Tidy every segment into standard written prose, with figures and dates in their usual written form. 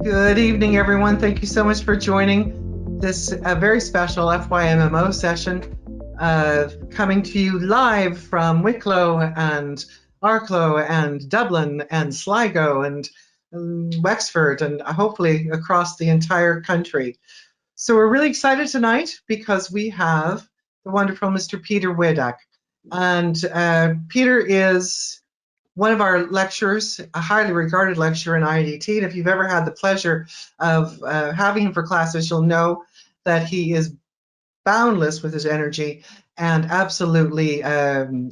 Good evening, everyone. Thank you so much for joining this very special FYMMO session, coming to you live from Wicklow and Arklow and Dublin and Sligo and Wexford and hopefully across the entire country. So we're really excited tonight because we have the wonderful Mr. Peter Weadack. And Peter is one of our lecturers, a highly regarded lecturer in IDT. And if you've ever had the pleasure of having him for classes, you'll know that he is boundless with his energy and absolutely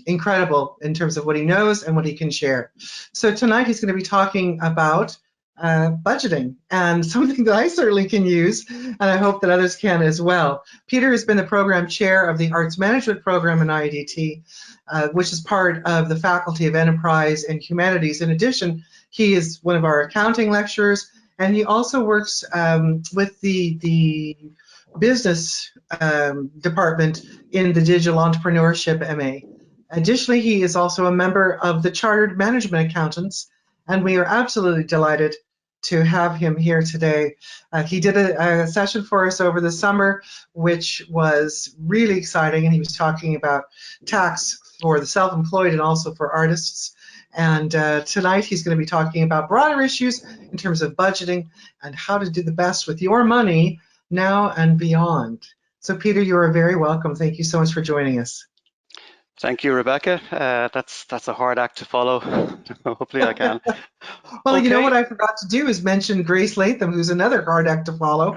incredible in terms of what he knows and what he can share. So tonight he's going to be talking about budgeting, and something that I certainly can use, and I hope that others can as well. Peter has been the program chair of the Arts Management program in IDT, which is part of the Faculty of Enterprise and Humanities. In addition, he is one of our accounting lecturers, and he also works with the business department in the Digital Entrepreneurship MA. Additionally, he is also a member of the Chartered Management Accountants, and we are absolutely delighted to have him here today. He did a session for us over the summer, which was really exciting, and he was talking about tax for the self-employed and also for artists. And tonight he's going to be talking about broader issues in terms of budgeting and how to do the best with your money now and beyond. So Peter, you are very welcome. Thank you so much for joining us. Thank you, Rebecca. That's a hard act to follow. Hopefully I can. Well, Okay. you know what I forgot to do is mention Grace Latham, who's another hard act to follow.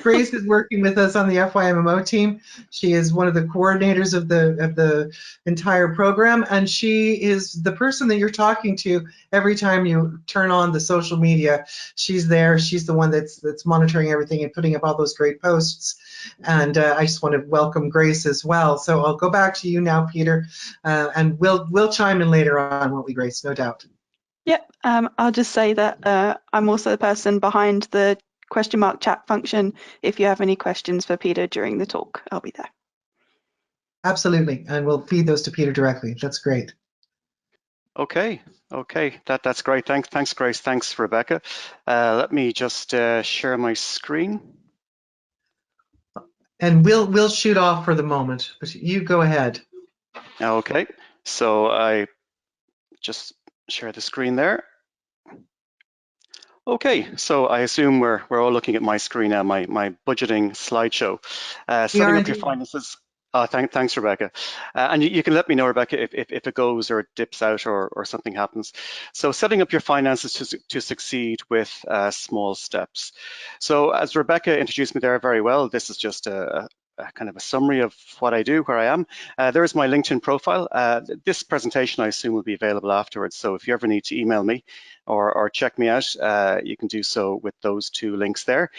Grace is working with us on the FYMMO team. She is one of the coordinators of the entire program, and she is the person that you're talking to every time you turn on the social media. She's there. She's the one that's monitoring everything and putting up all those great posts. And I just want to welcome Grace as well. So I'll go back to you now, Peter, and we'll chime in later on, won't we, Grace? No doubt. Yep, I'll just say that I'm also the person behind the question mark chat function. If you have any questions for Peter during the talk, I'll be there. Absolutely, and we'll feed those to Peter directly. That's great. Okay, that's great. Thanks, Grace. Thanks, Rebecca. Let me just share my screen. And we'll shoot off for the moment, but you go ahead. Okay, so I just share the screen there. Okay, so I assume we're all looking at my screen now, my budgeting slideshow. Setting up your finances. Thanks, Rebecca. And you can let me know, Rebecca, if it goes or it dips out or something happens. So setting up your finances to succeed with small steps. So as Rebecca introduced me there very well, this is just a kind of a summary of what I do, where I am. There's my LinkedIn profile. This presentation, I assume, will be available afterwards. So if you ever need to email me or check me out, you can do so with those two links there.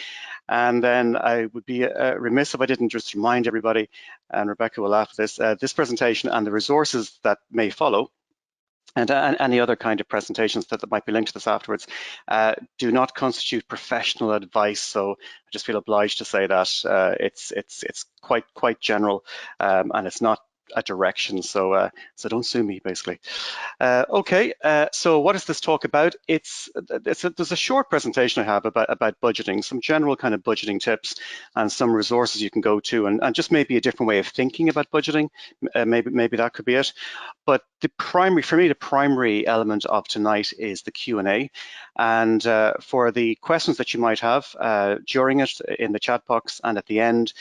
And then I would be remiss if I didn't just remind everybody, and Rebecca will laugh at this, this presentation and the resources that may follow, and any other kind of presentations that might be linked to this afterwards, do not constitute professional advice. So I just feel obliged to say that it's quite general, and it's not a direction. So don't sue me, basically. Okay, so what is this talk about? There's a short presentation I have about budgeting, some general kind of budgeting tips and some resources you can go to, and just maybe a different way of thinking about budgeting. Maybe that could be it. But for me, the primary element of tonight is the Q&A. And for the questions that you might have during it, in the chat box and at the end,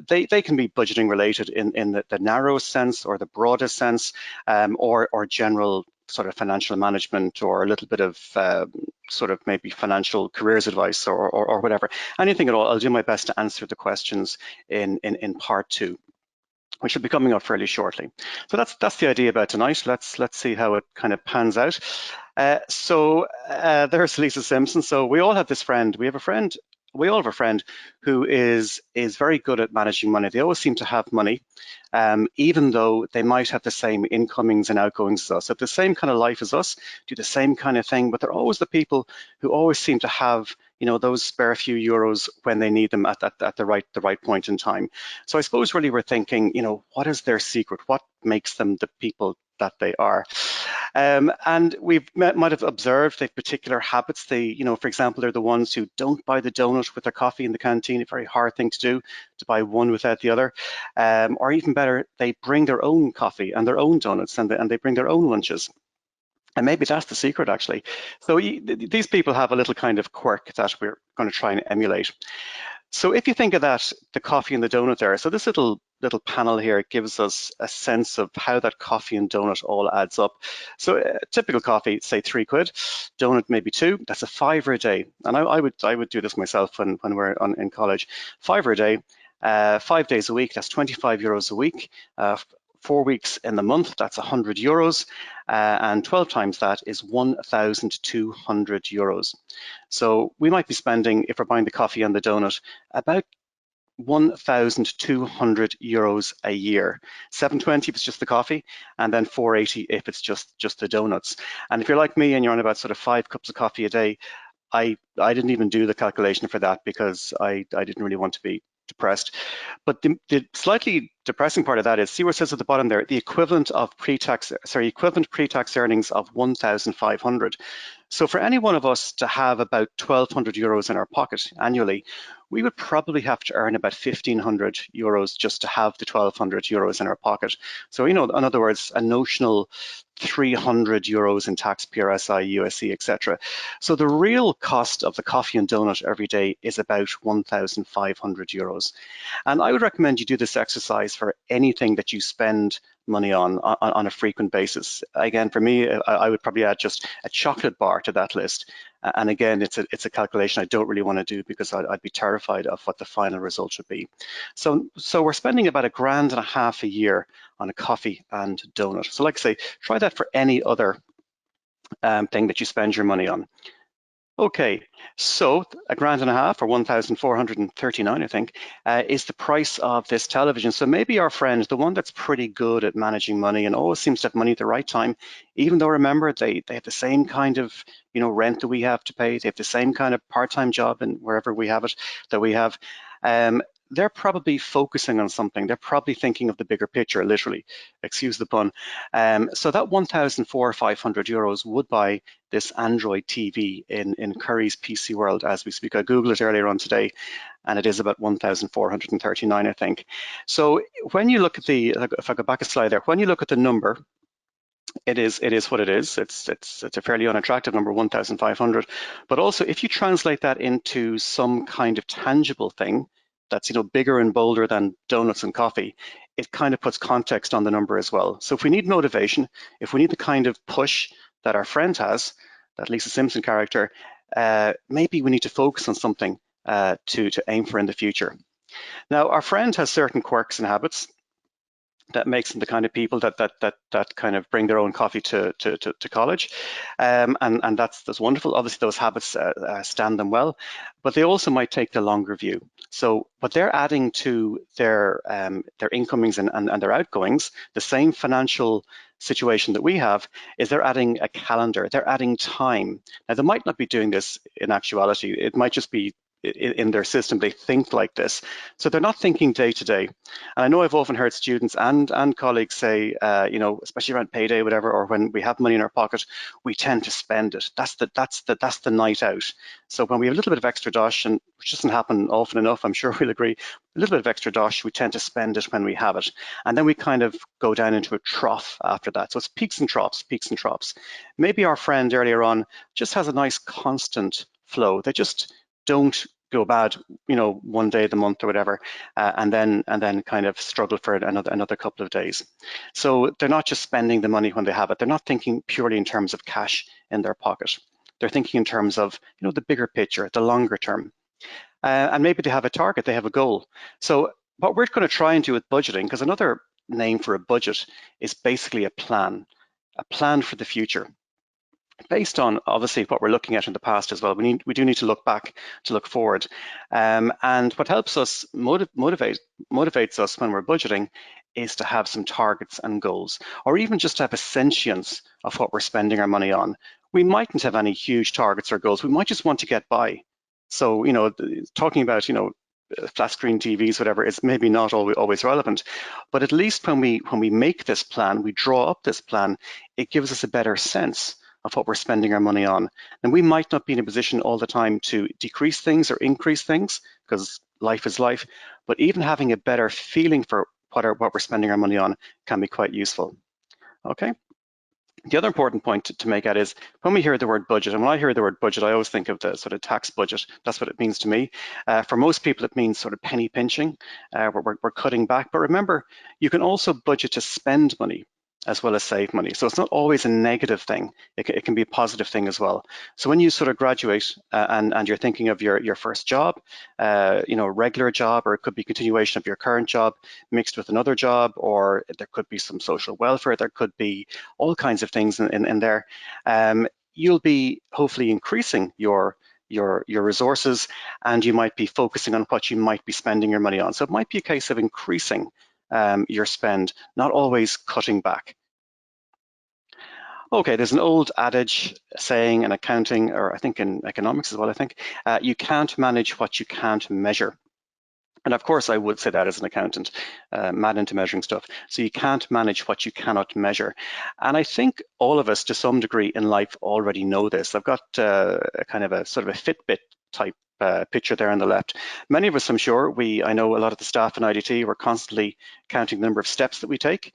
they can be budgeting related in the narrowest sense or the broadest sense, or general sort of financial management, or a little bit of sort of maybe financial careers advice, or whatever. Anything at all. I'll do my best to answer the questions in part two, which will be coming up fairly shortly. So that's the idea about tonight. Let's see how it kind of pans out. So there's Lisa Simpson. So we all have this friend. We all have a friend who is very good at managing money. They always seem to have money, even though they might have the same incomings and outgoings as us, have the same kind of life as us, do the same kind of thing, but they're always the people who always seem to have, you know, those spare few euros when they need them at the right point in time. So I suppose really we're thinking, you know, what is their secret? What makes them the people that they are? And we might have observed they have particular habits. They, you know, for example, they're the ones who don't buy the donut with their coffee in the canteen. A very hard thing to do, to buy one without the other. Or even better, they bring their own coffee and their own donuts, and they bring their own lunches. And maybe that's the secret, actually. So these people have a little kind of quirk that we're going to try and emulate. So if you think of that, the coffee and the donut there, so this little panel here gives us a sense of how that coffee and donut all adds up. So typical coffee, say £3, donut maybe 2, that's a £5 a day. And I would do this myself when we're in college. £5 a day, 5 days a week, that's €25 a week. 4 weeks in the month, that's €100, and 12 times that is €1,200. So we might be spending, if we're buying the coffee and the donut, about €1,200 a year. $720 if it's just the coffee, and then $480 if it's just the donuts. And if you're like me and you're on about sort of 5 cups of coffee a day, I didn't even do the calculation for that because I didn't really want to be depressed. But the slightly depressing part of that is, see where it says at the bottom there, the equivalent pre-tax earnings of 1,500. So for any one of us to have about €1,200 in our pocket annually, we would probably have to earn about €1,500 just to have the €1,200 in our pocket. So, you know, in other words, a notional €300 in tax, PRSI, USC, etc. So the real cost of the coffee and donut every day is about €1,500. And I would recommend you do this exercise for anything that you spend money on a frequent basis. Again, for me, I would probably add just a chocolate bar to that list. And again, it's a calculation I don't really want to do because I'd be terrified of what the final result should be. So we're spending about £1.5 grand a year on a coffee and donut. So like I say, try that for any other thing that you spend your money on. Okay, so £1.5 grand or 1,439, I think, is the price of this television. So maybe our friend, the one that's pretty good at managing money and always seems to have money at the right time, even though remember they have the same kind of, you know, rent that we have to pay, they have the same kind of part-time job and wherever we have it that we have. They're probably focusing on something. They're probably thinking of the bigger picture, literally, excuse the pun. So that €1,500 would buy this Android TV in Curry's PC World as we speak. I Googled it earlier on today, and it is about 1,439, I think. So when you look at if I go back a slide there, when you look at the number, it is what it is. It's a fairly unattractive number, 1,500. But also, if you translate that into some kind of tangible thing that's, you know, bigger and bolder than donuts and coffee, it kind of puts context on the number as well. So if we need motivation, if we need the kind of push that our friend has, that Lisa Simpson character, maybe we need to focus on something to aim for in the future. Now, our friend has certain quirks and habits that makes them the kind of people that kind of bring their own coffee to college, and that's wonderful. Obviously, those habits stand them well, but they also might take the longer view. So, what they're adding to their incomings and their outgoings, the same financial situation that we have, is they're adding a calendar. They're adding time. Now, they might not be doing this in actuality. It might just be in their system, they think like this. So they're not thinking day to day. And I know I've often heard students and colleagues say, you know, especially around payday, whatever, or when we have money in our pocket, we tend to spend it. That's the night out. So when we have a little bit of extra dosh, and which doesn't happen often enough, I'm sure we'll agree, a little bit of extra dosh, we tend to spend it when we have it. And then we kind of go down into a trough after that. So it's peaks and troughs, peaks and troughs. Maybe our friend earlier on just has a nice constant flow. They just don't go bad, you know, one day of the month or whatever, and then kind of struggle for another couple of days. So they're not just spending the money when they have it. They're not thinking purely in terms of cash in their pocket. They're thinking in terms of, you know, the bigger picture, the longer term. And maybe they have a target, they have a goal. So what we're going to try and do with budgeting, because another name for a budget is basically a plan for the future, based on obviously what we're looking at in the past as well. We do need to look back to look forward. And what helps us motivates us when we're budgeting is to have some targets and goals, or even just to have a sentience of what we're spending our money on. We mightn't have any huge targets or goals. We might just want to get by. So, you know, talking about, you know, flat screen TVs, whatever, is maybe not always relevant. But at least when we make this plan, we draw up this plan, it gives us a better sense of what we're spending our money on. And we might not be in a position all the time to decrease things or increase things, because life is life, but even having a better feeling for what we're spending our money on can be quite useful. Okay. The other important point to make out is when we hear the word budget, and when I hear the word budget, I always think of the sort of tax budget. That's what it means to me. For most people, it means sort of penny pinching. We're cutting back. But remember, you can also budget to spend money as well as save money. So it's not always a negative thing. It can be a positive thing as well. So when you sort of graduate and you're thinking of your first job, regular job, or it could be continuation of your current job mixed with another job, or there could be some social welfare, there could be all kinds of things in there. You'll be hopefully increasing your resources, and you might be focusing on what you might be spending your money on. So it might be a case of increasing your spend, not always cutting back. Okay, there's an old adage saying in accounting, or I think in economics as well, I think, you can't manage what you can't measure. And of course, I would say that as an accountant, mad into measuring stuff. So you can't manage what you cannot measure. And I think all of us, to some degree in life, already know this. I've got a kind of a sort of a Fitbit type picture there on the left. Many of us, I'm sure, I know a lot of the staff in IDT, we're constantly counting the number of steps that we take.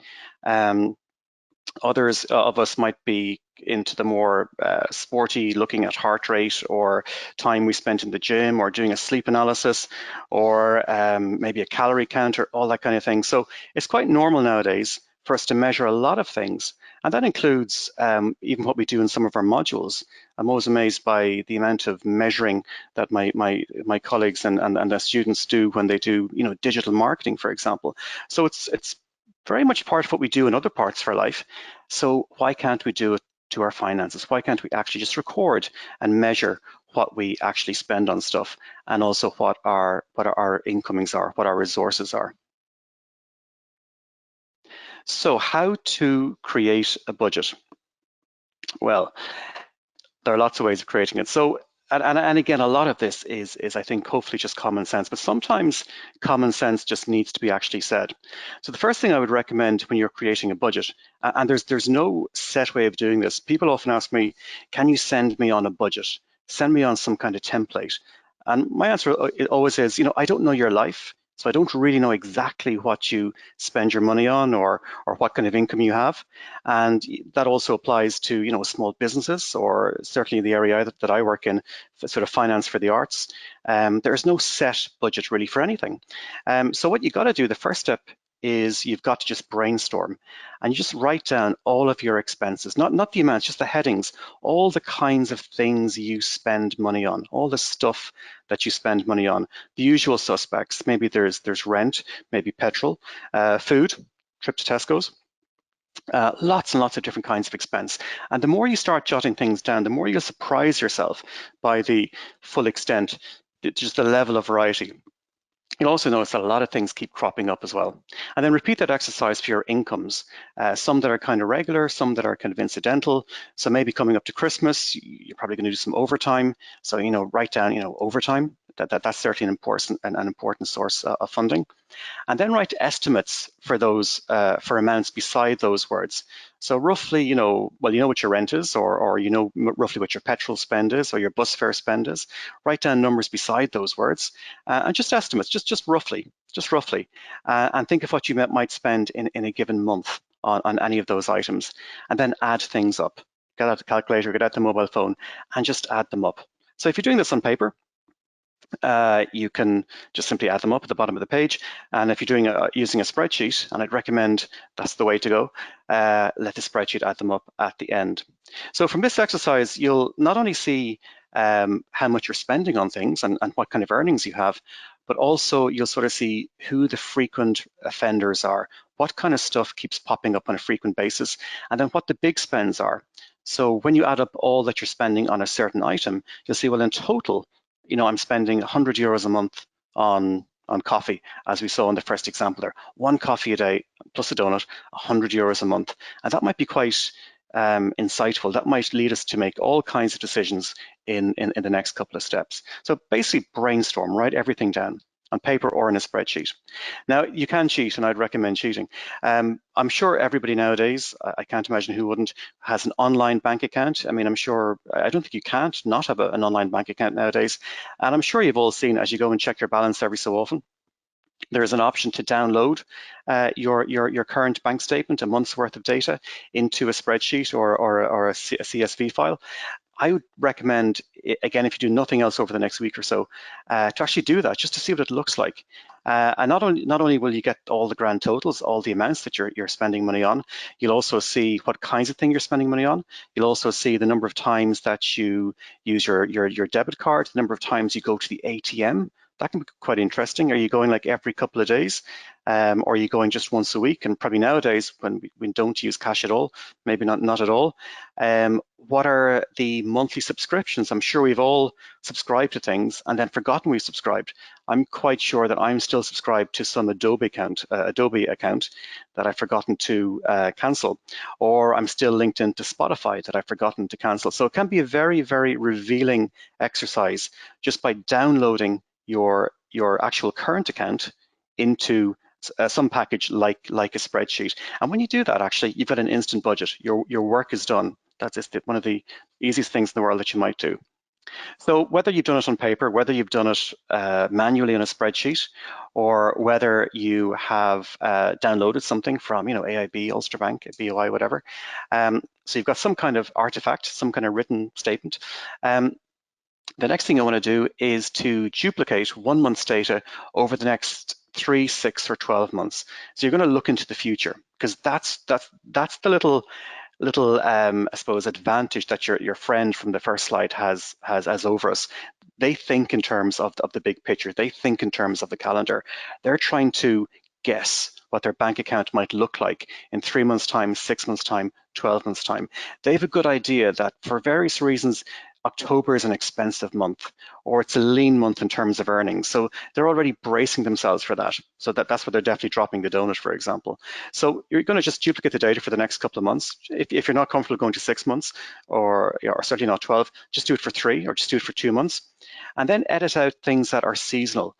Others of us might be into the more sporty, looking at heart rate or time we spent in the gym, or doing a sleep analysis, or maybe a calorie counter, all that kind of thing. So it's quite normal nowadays for us to measure a lot of things. And that includes even what we do in some of our modules. I'm always amazed by the amount of measuring that my colleagues and the students do when they do, digital marketing, for example. So it's very much part of what we do in other parts of our life. So why can't we do it to our finances? Why can't we actually just record and measure what we actually spend on stuff, and also what our incomings are, what our resources are? So how to create a budget? Well, there are lots of ways of creating it. So, and again, a lot of this is I think hopefully just common sense, but sometimes common sense just needs to be actually said. So the first thing I would recommend when you're creating a budget, and there's no set way of doing this. People often ask me, can you send me on a budget? Send me on some kind of template. And my answer always is, I don't know your life. So I don't really know exactly what you spend your money on, or what kind of income you have. And that also applies to, small businesses, or certainly the area that I work in, sort of finance for the arts. There's no set budget really for anything. So what you got to do, the first step is you've got to just brainstorm, and you just write down all of your expenses, not the amounts, just the headings, all the kinds of things you spend money on, all the stuff that you spend money on, the usual suspects. Maybe there's rent, maybe petrol, food, trip to Tesco's, lots and lots of different kinds of expense. And the more you start jotting things down, the more you'll surprise yourself by the full extent, just the level of variety. You'll also notice that a lot of things keep cropping up as well. And then repeat that exercise for your incomes, some that are kind of regular, some that are kind of incidental. So maybe coming up to Christmas, you're probably going to do some overtime. So, write down, overtime. That's certainly an important source of funding. And then write estimates for those, for amounts beside those words. So roughly, you know what your rent is, or roughly what your petrol spend is, or your bus fare spend is. Write down numbers beside those words, and just estimates, just roughly, and think of what you might spend in a given month on any of those items, and then add things up. Get out the calculator, get out the mobile phone, and just add them up. So if you're doing this on paper, you can just simply add them up at the bottom of the page. And if you're doing using a spreadsheet, and I'd recommend that's the way to go, let the spreadsheet add them up at the end. So from this exercise, you'll not only see how much you're spending on things and what kind of earnings you have, but also you'll sort of see who the frequent offenders are, what kind of stuff keeps popping up on a frequent basis, and then what the big spends are. So when you add up all that you're spending on a certain item, you'll see, well, in total, I'm spending 100 euros a month on coffee, as we saw in the first example there. One coffee a day plus a donut, 100 euros a month. And that might be quite insightful. That might lead us to make all kinds of decisions in the next couple of steps. So basically brainstorm, write everything down. on paper or in a spreadsheet. Now, you can cheat, and I'd recommend cheating. I'm sure everybody nowadays, I can't imagine who wouldn't, has an online bank account. I mean, I don't think you can't not have an online bank account nowadays. And I'm sure you've all seen, as you go and check your balance every so often, there's an option to download your current bank statement, a month's worth of data, into a spreadsheet or a CSV file. I would recommend, again, if you do nothing else over the next week or so, to actually do that, just to see what it looks like. And not only will you get all the grand totals, all the amounts that you're spending money on, you'll also see what kinds of thing you're spending money on. You'll also see the number of times that you use your debit card, the number of times you go to the ATM. That can be quite interesting. Are you going like every couple of days? Or are you going just once a week? And probably nowadays, when we don't use cash at all, maybe not at all. What are the monthly subscriptions? I'm sure we've all subscribed to things and then forgotten we've subscribed. I'm quite sure that I'm still subscribed to some Adobe account that I've forgotten to cancel, or I'm still linked into Spotify that I've forgotten to cancel. So it can be a very, very revealing exercise just by downloading your actual current account into some package like a spreadsheet. And when you do that, actually, you've got an instant budget. Your work is done. That's just one of the easiest things in the world that you might do. So whether you've done it on paper, whether you've done it manually on a spreadsheet, or whether you have downloaded something from, AIB, Ulster Bank, BOI, whatever. So you've got some kind of artifact, some kind of written statement. The next thing I want to do is to duplicate 1 month's data over the next 3, 6, or 12 months. So you're going to look into the future, because that's the little I suppose advantage that your friend from the first slide has over us. They think in terms of the big picture. They think in terms of the calendar. They're trying to guess what their bank account might look like in 3 months' time, 6 months' time, 12 months' time. They have a good idea that for various reasons, October is an expensive month, or it's a lean month in terms of earnings. So they're already bracing themselves for that. So that's where they're definitely dropping the donut, for example. So you're going to just duplicate the data for the next couple of months. If you're not comfortable going to 6 months, or certainly not 12, just do it for 3, or just do it for 2 months. And then edit out things that are seasonal.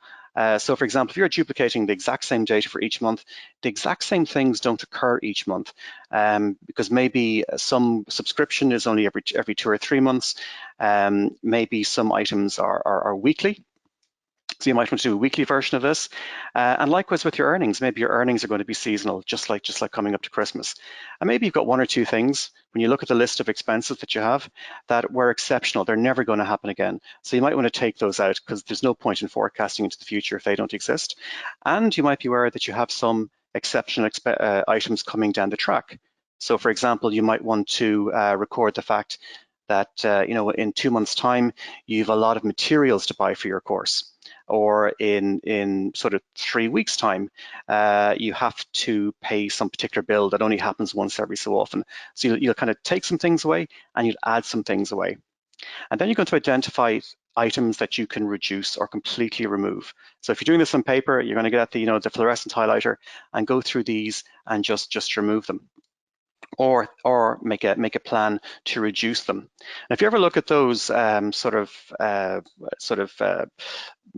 So for example, if you're duplicating the exact same data for each month, the exact same things don't occur each month, because maybe some subscription is only every 2 or 3 months. Maybe some items are weekly. So you might want to do a weekly version of this. And likewise with your earnings, maybe your earnings are going to be seasonal, just like coming up to Christmas. And maybe you've got 1 or 2 things, when you look at the list of expenses that you have, that were exceptional. They're never going to happen again. So you might want to take those out, because there's no point in forecasting into the future if they don't exist. And you might be aware that you have some exceptional items coming down the track. So for example, you might want to record the fact that in 2 months' time, you have a lot of materials to buy for your course. Or in sort of 3 weeks' time, you have to pay some particular bill that only happens once every so often. So you'll kind of take some things away and you'll add some things away. And then you're going to identify items that you can reduce or completely remove. So if you're doing this on paper, you're going to get at the fluorescent highlighter and go through these and just remove them. Or make a plan to reduce them. And if you ever look at those sort of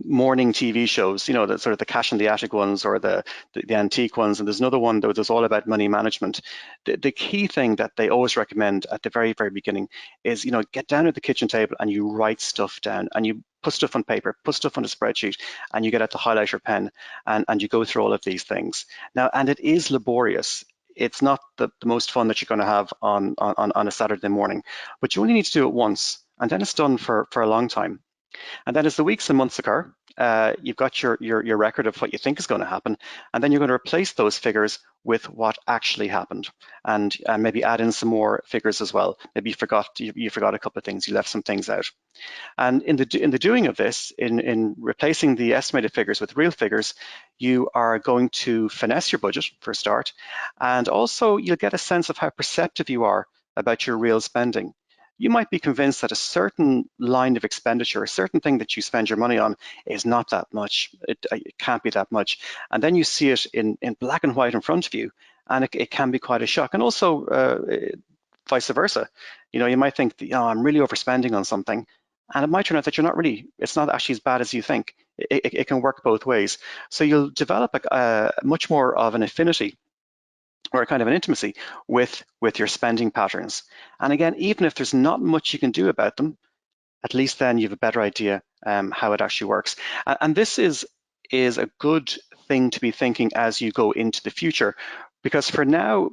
morning TV shows, the sort of the Cash in the Attic ones, or the antique ones, and there's another one that's all about money management. The key thing that they always recommend at the very, very beginning is, get down at the kitchen table and you write stuff down, and you put stuff on paper, put stuff on a spreadsheet, and you get out the highlighter pen and you go through all of these things. Now, and it is laborious. It's not the most fun that you're going to have on a Saturday morning, but you only need to do it once, and then it's done for a long time. And then as the weeks and months occur, you've got your record of what you think is going to happen, and then you're going to replace those figures with what actually happened, and maybe add in some more figures as well. Maybe you forgot a couple of things, you left some things out. And in the doing of this, in replacing the estimated figures with real figures, you are going to finesse your budget for a start, and also you'll get a sense of how perceptive you are about your real spending. You might be convinced that a certain line of expenditure, a certain thing that you spend your money on, is not that much. It can't be that much. And then you see it in black and white in front of you, and it can be quite a shock. And also vice versa. You might think that, I'm really overspending on something, and it might turn out that it's not actually as bad as you think. it can work both ways. So you'll develop a much more of an affinity or a kind of an intimacy with your spending patterns. And again, even if there's not much you can do about them, at least then you have a better idea how it actually works. And this is a good thing to be thinking as you go into the future, because for now,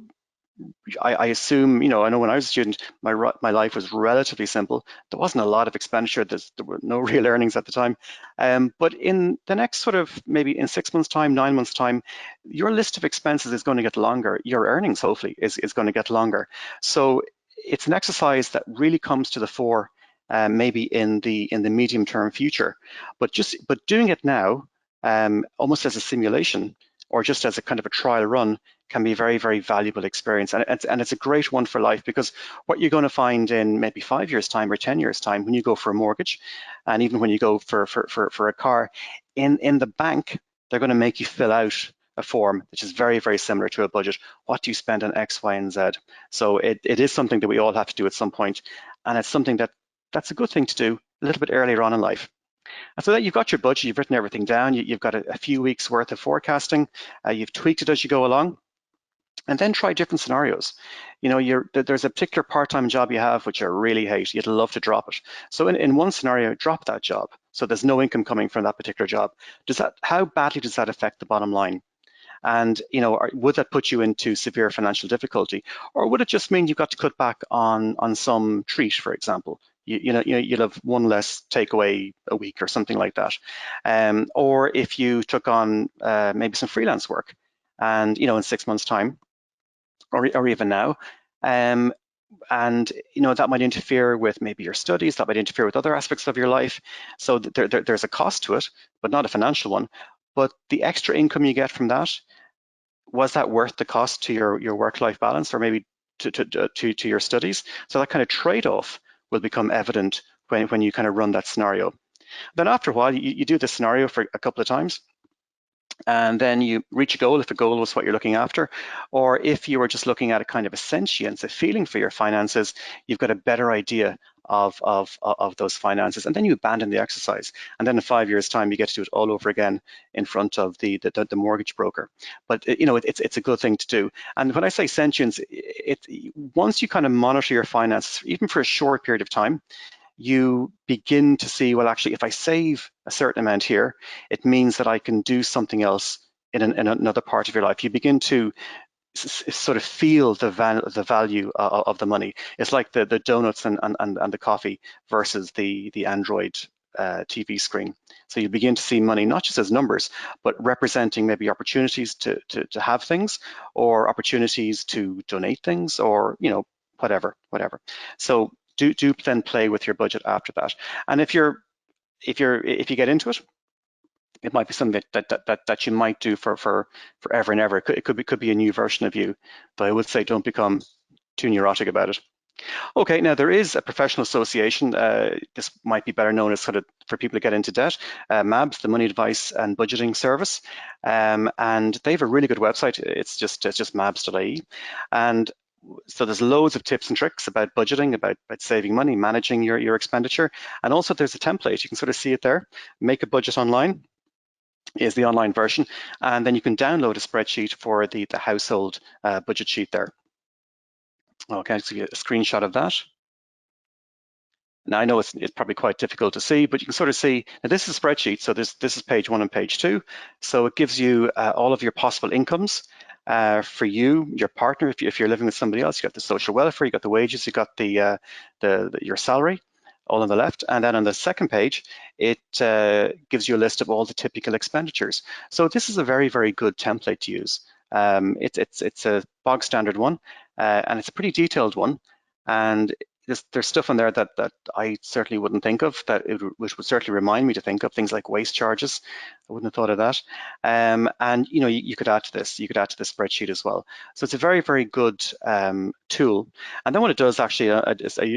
I assume, I know when I was a student, my life was relatively simple. There wasn't a lot of expenditure. There were no real earnings at the time. But in the next sort of maybe in 6 months' time, 9 months' time, your list of expenses is going to get longer. Your earnings, hopefully, is going to get longer. So it's an exercise that really comes to the fore, maybe in the medium-term future. But doing it now, almost as a simulation, or just as a kind of a trial run, can be a very, very valuable experience. And it's a great one for life, because what you're going to find in maybe 5 years' time or 10 years' time, when you go for a mortgage, and even when you go for a car, in the bank, they're going to make you fill out a form, which is very, very similar to a budget. What do you spend on X, Y, and Z? So it is something that we all have to do at some point. And it's something that's a good thing to do a little bit earlier on in life. And so that you've got your budget, you've written everything down, you've got a few weeks worth of forecasting, you've tweaked it as you go along, and then try different scenarios. There's a particular part-time job you have which you really hate, you'd love to drop it. So in one scenario, drop that job. So there's no income coming from that particular job. How badly does that affect the bottom line? And would that put you into severe financial difficulty, or would it just mean you've got to cut back on some treat, for example? You'll have one less takeaway a week or something like that. Or if you took on maybe some freelance work, and in 6 months' time, or even now, and that might interfere with maybe your studies, that might interfere with other aspects of your life. So there's a cost to it, but not a financial one. But the extra income you get from that, was that worth the cost to your work-life balance, or maybe to your studies? So that kind of trade-off will become evident when you kind of run that scenario. Then after a while, you do this scenario for a couple of times, and then you reach a goal if a goal was what you're looking after, or if you were just looking at a kind of a sentience, a feeling for your finances, you've got a better idea of those finances, and then you abandon the exercise. And then in 5 years' time, you get to do it all over again in front of the mortgage broker. But it's a good thing to do. And when I say sentience, once you kind of monitor your finances, even for a short period of time, you begin to see, well, actually, if I save a certain amount here, it means that I can do something else in another part of your life. You begin to sort of feel the value of the money. It's like the donuts and the coffee versus the Android TV screen. So you begin to see money not just as numbers, but representing maybe opportunities to have things, or opportunities to donate things, or whatever. So do then play with your budget after that. And if you get into it, it might be something that you might do for forever and ever. It could be a new version of you, but I would say don't become too neurotic about it. Okay, now there is a professional association. This might be better known as sort of for people to get into debt. MABS, the Money Advice and Budgeting Service, and they have a really good website. It's just mabs.ie, and so there's loads of tips and tricks about budgeting, about saving money, managing your expenditure, and also there's a template. You can sort of see it there. Make a Budget Online is the online version, and then you can download a spreadsheet for the household budget sheet there. Okay, I'll give you a screenshot of that. Now I know it's probably quite difficult to see, but you can sort of see, now this is a spreadsheet, so this is page 1 and page 2. So it gives you all of your possible incomes for you, your partner, if you're living with somebody else. You got the social welfare, you got the wages, you got your salary, all on the left. And then on the second page, it gives you a list of all the typical expenditures. So this is a very, very good template to use. It's a bog standard one, and it's a pretty detailed one. And there's stuff in there that I certainly wouldn't think of, which would certainly remind me to think of things like waste charges. I wouldn't have thought of that. And you could add to this. You could add to the spreadsheet as well. So it's a very, very good tool. And then what it does actually,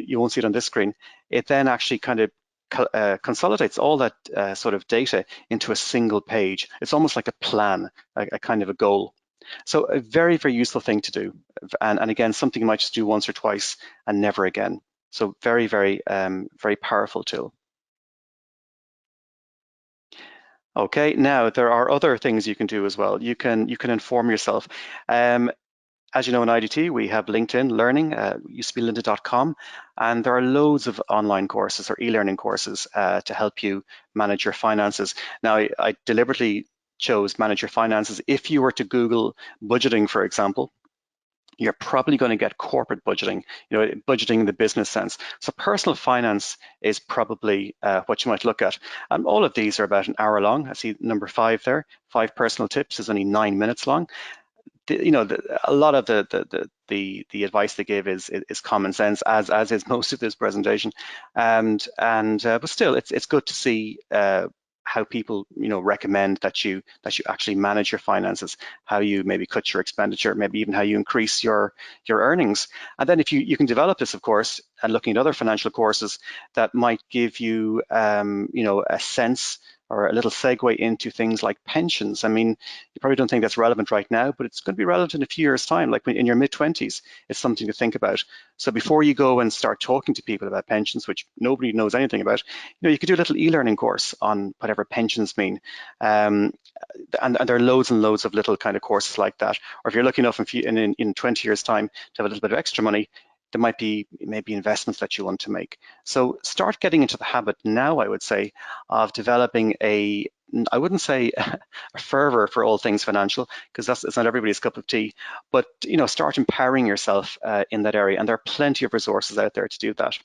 you won't see it on this screen, it then actually kind of consolidates all that sort of data into a single page. It's almost like a plan, a kind of a goal. So a very, very useful thing to do. And again, something you might just do once or twice and never again. So very, very, very powerful tool. Okay, now there are other things you can do as well. You can inform yourself. As you know, in IDT, we have LinkedIn Learning, used to be lynda.com, and there are loads of online courses or e-learning courses to help you manage your finances. Now, I deliberately chose manage your finances. If you were to Google budgeting, for example, you're probably going to get corporate budgeting, budgeting in the business sense. So personal finance is probably what you might look at. And all of these are about an hour long. I see number 5 there. 5 personal tips is only 9 minutes long. A lot of the advice they give is common sense, as is most of this presentation, but still, it's good to see how people recommend that you actually manage your finances, how you maybe cut your expenditure, maybe even how you increase your earnings. And then if you can develop this, of course, and looking at other financial courses that might give you a sense or a little segue into things like pensions. I mean, you probably don't think that's relevant right now, but it's going to be relevant in a few years' time, like in your mid-20s. It's something to think about. So before you go and start talking to people about pensions, which nobody knows anything about, you could do a little e-learning course on whatever pensions mean. And there are loads and loads of little kind of courses like that. Or if you're lucky enough in 20 years' time to have a little bit of extra money, there might be maybe investments that you want to make. So start getting into the habit now, I would say, of developing I wouldn't say a fervor for all things financial, because it's not everybody's cup of tea, but start empowering yourself in that area, and there are plenty of resources out there to do that.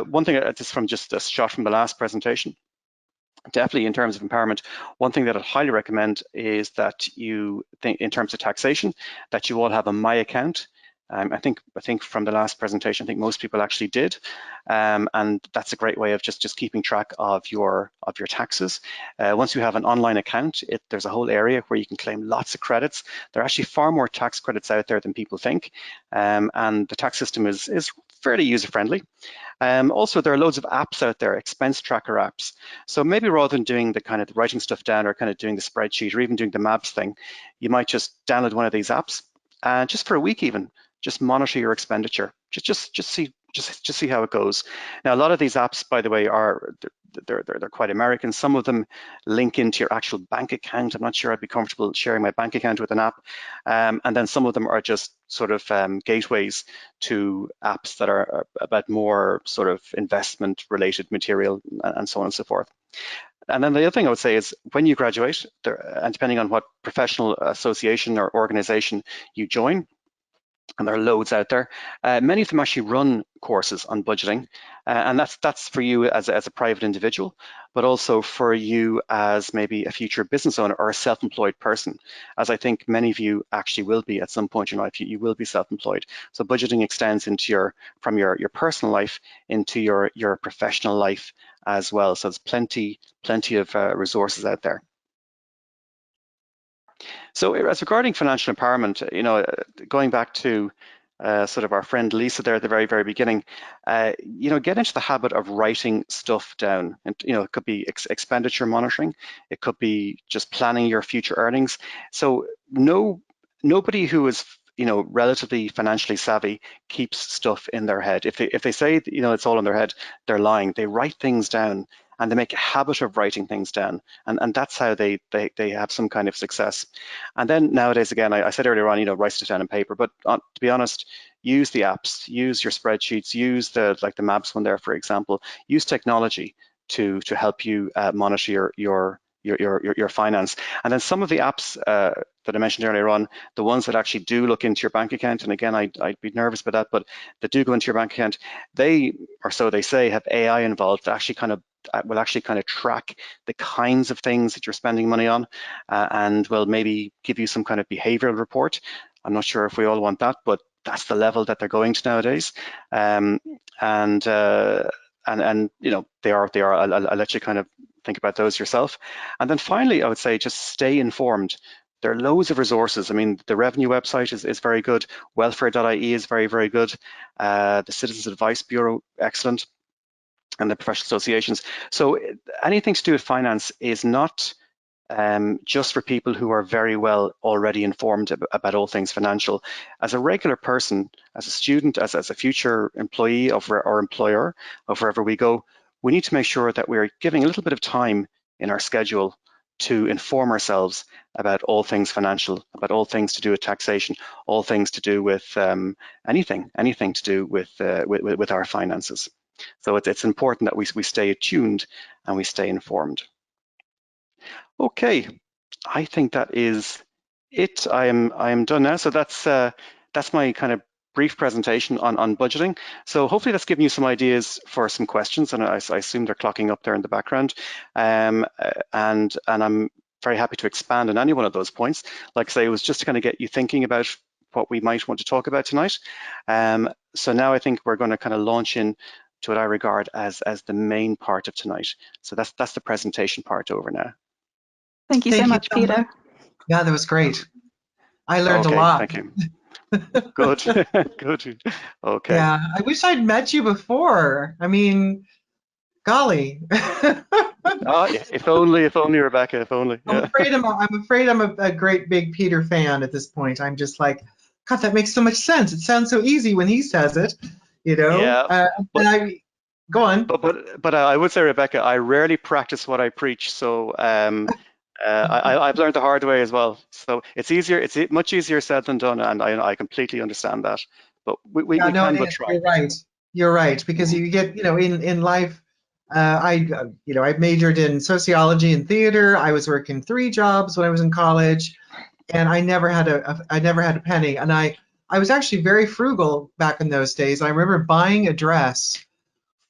One thing, just a shot from the last presentation, definitely in terms of empowerment, one thing that I'd highly recommend is that you think, in terms of taxation, that you all have a My Account. I think from the last presentation, I think most people actually did, and that's a great way of just keeping track of your taxes. Once you have an online account, there's a whole area where you can claim lots of credits. There are actually far more tax credits out there than people think, and the tax system is fairly user-friendly. Also, there are loads of apps out there, expense tracker apps. So maybe rather than doing the kind of writing stuff down or kind of doing the spreadsheet or even doing the maps thing, you might just download one of these apps and just for a week even, just monitor your expenditure. Just see how it goes. Now, a lot of these apps, by the way, they're quite American. Some of them link into your actual bank account. I'm not sure I'd be comfortable sharing my bank account with an app. And then some of them are just sort of gateways to apps that are about more sort of investment related material and so on and so forth. And then the other thing I would say is when you graduate, and depending on what professional association or organization you join, and there are loads out there, many of them actually run courses on budgeting, and that's for you as a private individual, but also for you as maybe a future business owner or a self-employed person, as I think many of you actually will be at some point in your life. You will be self-employed, so budgeting extends into from your personal life into your professional life as well. So there's plenty of resources out there. So as regarding financial empowerment, going back to sort of our friend Lisa there at the very, very beginning, get into the habit of writing stuff down. And, it could be expenditure monitoring. It could be just planning your future earnings. So nobody who is relatively financially savvy keeps stuff in their head. If they say it's all in their head, they're lying. They write things down, and they make a habit of writing things down, and that's how they have some kind of success. And then nowadays, again, I said earlier on, write it down on paper, but to be honest, use the apps, use your spreadsheets, use the maps one there, for example. Use technology to help you monitor your finance. And then some of the apps that I mentioned earlier on, the ones that actually do look into your bank account, and again, I'd be nervous about that, but that do go into your bank account, they, or so they say, have AI involved that actually will actually kind of track the kinds of things that you're spending money on, and will maybe give you some kind of behavioral report. I'm not sure if we all want that, but that's the level that they're going to nowadays. And they are. I'll let you kind of think about those yourself. And then finally, I would say just stay informed. There are loads of resources. I mean, the revenue website is very good. Welfare.ie is very, very good. The Citizens Advice Bureau, excellent. And the professional associations. So anything to do with finance is not just for people who are very well already informed about all things financial. As a regular person, as a student, as a future employee or employer of wherever we go, we need to make sure that we're giving a little bit of time in our schedule to inform ourselves about all things financial, about all things to do with taxation, all things to do with anything to do with our finances. So it's important that we stay attuned and we stay informed. Okay, I think that is it. I am done now. So that's my kind of brief presentation on budgeting. So hopefully that's given you some ideas for some questions, and I assume they're clocking up there in the background. And I'm very happy to expand on any one of those points. Like I say, it was just to kind of get you thinking about what we might want to talk about tonight. So now I think we're going to kind of launch in to what I regard as the main part of tonight. So that's the presentation part over now. Thank you so much, Peter. Yeah, that was great. I learned a lot. Thank you. Good, good. Okay. Yeah, I wish I'd met you before. I mean, golly. Oh, if only, Rebecca, if only. Yeah. I'm afraid I'm a great big Peter fan at this point. I'm just like, God, that makes so much sense. It sounds so easy when he says it, you know. Yeah. Go on. But I would say, Rebecca, I rarely practice what I preach, so I've learned the hard way as well. So it's much easier said than done, and I completely understand that. But we can but try. You're right, because you get, in life, I majored in sociology and theater. I was working 3 jobs when I was in college, and I never had a penny. And I was actually very frugal back in those days. I remember buying a dress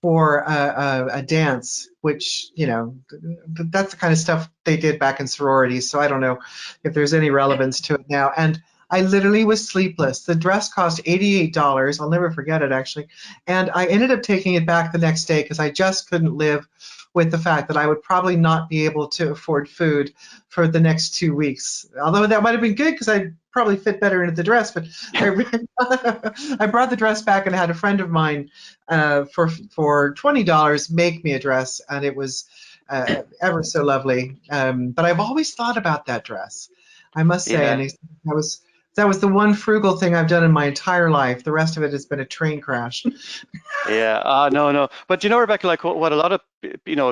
for a dance, which, that's the kind of stuff they did back in sororities. So I don't know if there's any relevance to it now. And I literally was sleepless. The dress cost $88. I'll never forget it, actually. And I ended up taking it back the next day because I just couldn't live with the fact that I would probably not be able to afford food for the next 2 weeks. Although that might have been good because I'd probably fit better into the dress. But I brought the dress back and had a friend of mine for $20 make me a dress, and it was ever so lovely. But I've always thought about that dress, I must say, and that was the one frugal thing I've done in my entire life. The rest of it has been a train crash. Yeah, no. But Rebecca, like what a lot of,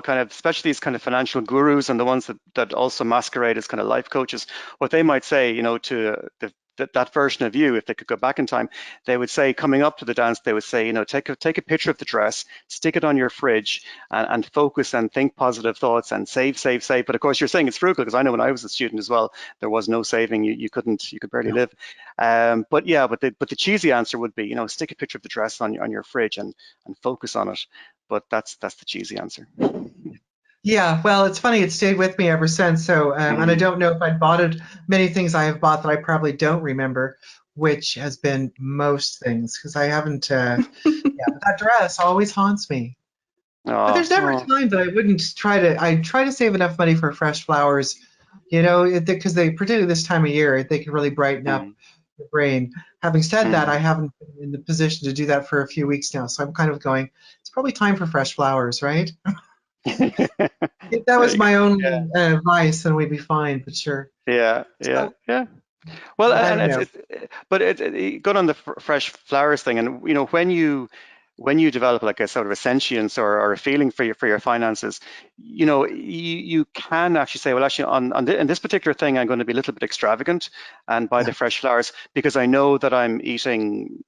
kind of, especially these kind of financial gurus and the ones that also masquerade as kind of life coaches, what they might say, to that version of you, if they could go back in time, they would say, coming up to the dance, they would say, take a picture of the dress, stick it on your fridge, and focus and think positive thoughts and save. But of course, you're saying it's frugal, because I know when I was a student as well, there was no saving. You could barely live. But the cheesy answer would be, stick a picture of the dress on your fridge and focus on it. But that's the cheesy answer. Yeah, well, it's funny. It stayed with me ever since. So, and I don't know if I'd bought it. Many things I have bought that I probably don't remember, which has been most things, because I haven't. That dress always haunts me. But there's never a time that I wouldn't try to. I try to save enough money for fresh flowers, because they, particularly this time of year, they can really brighten up the brain. Having said that, I haven't been in the position to do that for a few weeks now. So I'm kind of going, it's probably time for fresh flowers, right? If that was my own vice, then we'd be fine. But sure. Yeah. Well, and it's good on the fresh flowers thing. And when you develop like a sort of a sentience or a feeling for your finances, you can actually say, well, actually in this particular thing, I'm going to be a little bit extravagant and buy the fresh flowers because I know that I'm eating,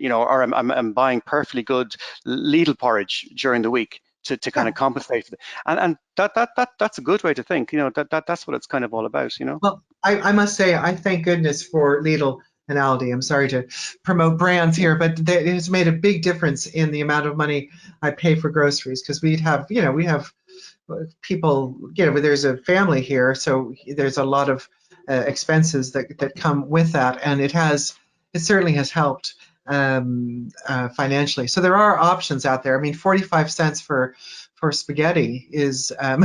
or I'm buying perfectly good Lidl porridge during the week to kind of compensate for it. And that's a good way to think. That's what it's kind of all about. Well, I must say, I thank goodness for Lidl and Aldi. I'm sorry to promote brands here, but it has made a big difference in the amount of money I pay for groceries, because we have people, there's a family here, so there's a lot of expenses that come with that, and it certainly has helped financially. So there are options out there. I mean, 45 cents for spaghetti is it's a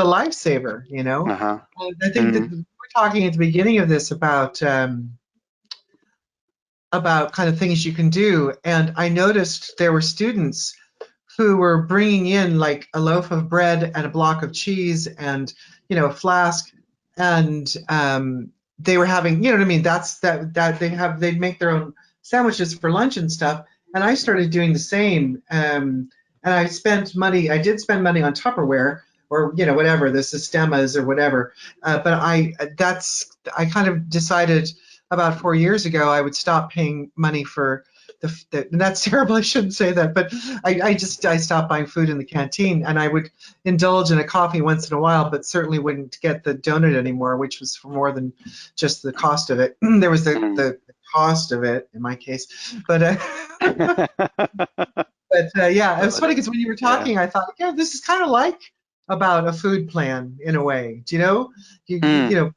lifesaver. I think that we're talking at the beginning of this about kind of things you can do, and I noticed there were students who were bringing in like a loaf of bread and a block of cheese and a flask, and they were having, what I mean, they'd make their own sandwiches for lunch and stuff, and I started doing the same, and and I spent money. I did spend money on Tupperware or whatever the Sistemas or whatever. But I kind of decided about 4 years ago I would stop paying money for and that's terrible. I shouldn't say that, but I stopped buying food in the canteen, and I would indulge in a coffee once in a while, but certainly wouldn't get the donut anymore, which was for more than just the cost of it. There was the cost of it in my case, but yeah, it was funny because when you were talking, I thought, yeah, this is kind of like about a food plan in a way. Do you know? You know,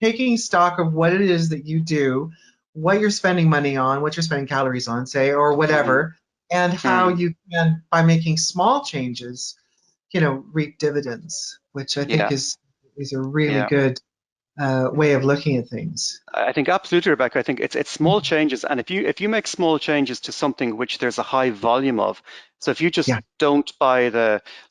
taking stock of what it is that you do, what you're spending money on, what you're spending calories on, say, or whatever, and how you can, by making small changes, reap dividends, which I think is a really good way of looking at things. I think absolutely, Rebecca. I think it's small changes, and if you make small changes to something which there's a high volume of, so if you just don't buy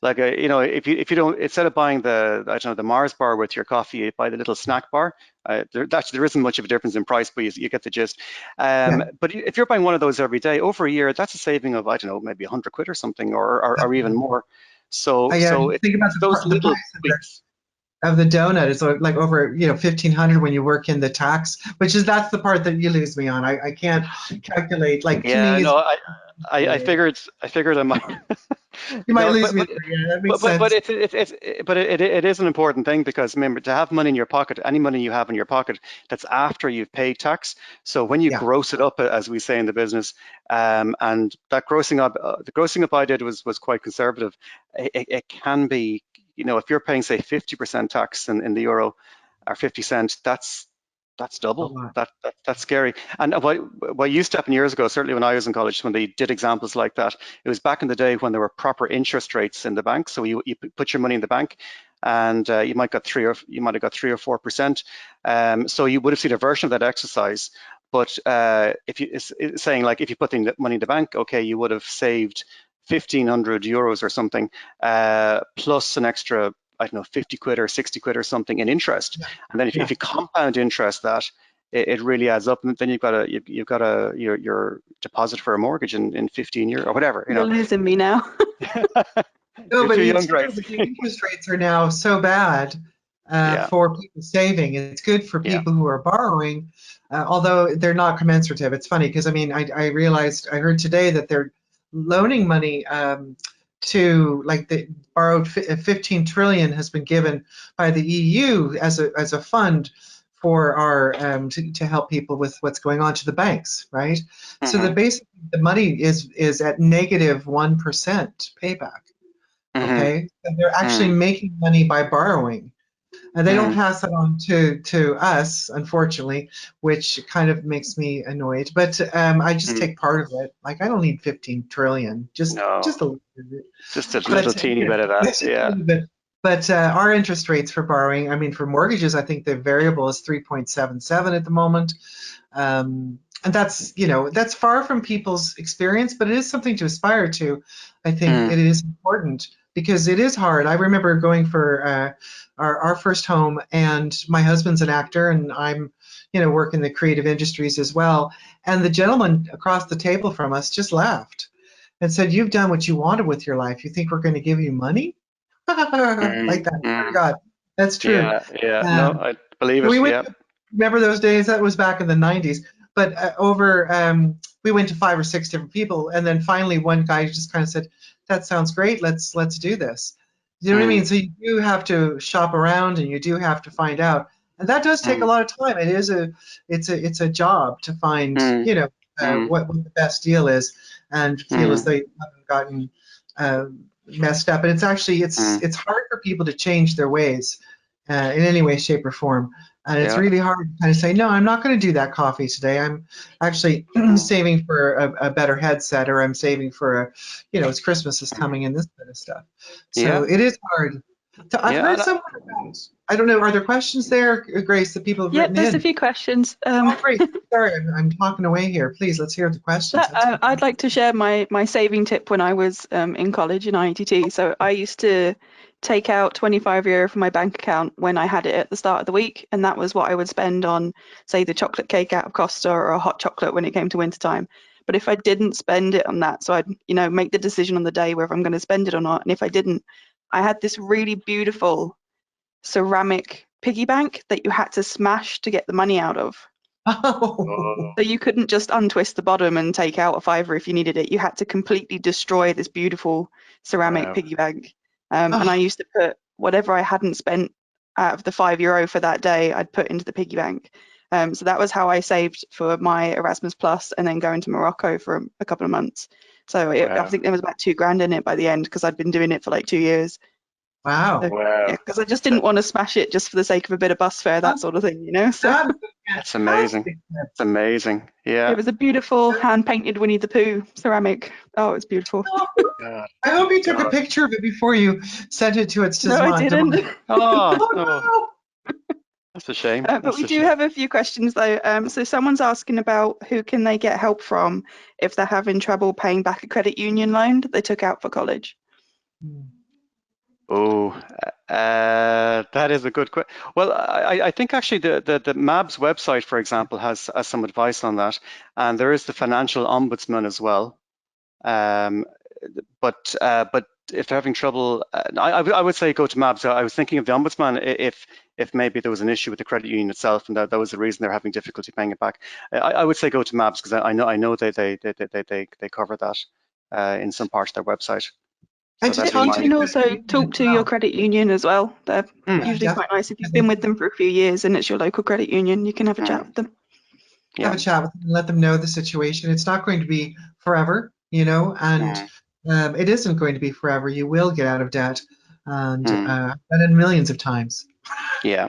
if you don't, instead of buying the Mars bar with your coffee, you buy the little snack bar. There isn't much of a difference in price, but you get the gist. But if you're buying one of those every day over a year, that's a saving of, I don't know, maybe 100 quid or something, or even more. So think about those little tweaks. Of the donut, it's like over 1,500 when you work in the tax, that's the part that you lose me on. I can't calculate, like, to me. No, I figured I might. You might lose me. Yeah, that makes sense. But it is an important thing, because remember, to have money in your pocket, any money you have in your pocket, that's after you've paid tax. So when you gross it up, as we say in the business, and that the grossing up I did was quite conservative. It can be, if you're paying, say, 50% tax in the euro, or 50 cents, that's double. That's scary. And what used to happen years ago, certainly when I was in college, when they did examples like that, it was back in the day when there were proper interest rates in the bank. So you put your money in the bank, and you might have got 3 or 4%. So you would have seen a version of that exercise. But it's saying, like, if you put the money in the bank, okay, you would have saved 1,500 euros or something, plus an extra, I don't know, 50 quid or 60 quid or something in interest. And then if you compound interest, that it really adds up, and then you've got your deposit for a mortgage in 15 years or whatever. You're losing me now. No, but the interest rates are now so bad for people saving. It's good for people who are borrowing, although they're not commensurative. It's funny because I heard today that they're loaning money to, like, the borrowed 15 trillion has been given by the EU as a fund for our to help people with what's going on, to the banks, right? So the money is at negative 1% payback. Okay, and they're actually making money by borrowing. And they don't pass that on to us, unfortunately, which kind of makes me annoyed. But I just take part of it. Like, I don't need 15 trillion, just a little bit. Just a little teeny bit of that, yeah. But our interest rates for borrowing, for mortgages, I think the variable is 3.77 at the moment. And that's far from people's experience, but it is something to aspire to. I think it is important, because it is hard. I remember going for our first home, and my husband's an actor, and I'm, work in the creative industries as well. And the gentleman across the table from us just laughed and said, "You've done what you wanted with your life. You think we're going to give you money?" Like that. Oh, God, that's true. No, I believe it. Remember those days? That was back in the 90s. But we went to 5 or 6 different people, and then finally one guy just kind of said, "That sounds great. Let's do this." You know what I mean? So you do have to shop around, and you do have to find out, and that does take a lot of time. It's a job to find what the best deal is, and feel as though you haven't gotten messed up. And it's actually it's hard for people to change their ways in any way, shape, or form. And it's really hard to kind of say, "No, I'm not going to do that coffee today. I'm actually saving for a better headset, or I'm saving for as Christmas is coming, and this kind of stuff." So it is hard. So I've heard someone about, I don't know, are there questions there, Grace, that people have written in? Yeah, there's a few questions. Oh, great. Sorry, I'm talking away here. Please, let's hear the questions. I'd like to share my saving tip when I was in college in ITT. So I used to take out 25 euro from my bank account when I had it at the start of the week, and that was what I would spend on, say, the chocolate cake out of Costa, or a hot chocolate when it came to wintertime. But if I didn't spend it on that, so I'd, make the decision on the day whether I'm going to spend it or not. And if I didn't, I had this really beautiful ceramic piggy bank that you had to smash to get the money out of. Oh. So you couldn't just untwist the bottom and take out a fiver if you needed it. You had to completely destroy this beautiful ceramic piggy bank. And I used to put whatever I hadn't spent out of the €5 for that day, I'd put into the piggy bank. So that was how I saved for my Erasmus Plus and then going to Morocco for a couple of months. So I think there was about $2,000 in it by the end because I'd been doing it for like 2 years. Wow. So, yeah, because I just didn't want to smash it just for the sake of a bit of bus fare, that sort of thing, So that's amazing. It's amazing. Yeah. It was a beautiful hand-painted Winnie the Pooh ceramic. Oh, it's beautiful. I hope you took a picture of it before you sent it to its No, I didn't. Oh, that's a shame. But we do have a few questions though. So someone's asking about who can they get help from if they're having trouble paying back a credit union loan that they took out for college. Oh, that is a good question. Well, I think actually the MAB's website, for example, has some advice on that, and there is the financial ombudsman as well. But if they're having trouble, I would say go to MAB. So I was thinking of the ombudsman if maybe there was an issue with the credit union itself, and that was the reason they're having difficulty paying it back. I would say go to MABs because I know they cover that in some parts of their website. So you can also talk to your credit union as well. They're usually quite nice. If you've been with them for a few years and it's your local credit union, you can have a chat with them. Have a chat with them and let them know the situation. It's not going to be forever, and it isn't going to be forever. You will get out of debt, and millions of times. Yeah.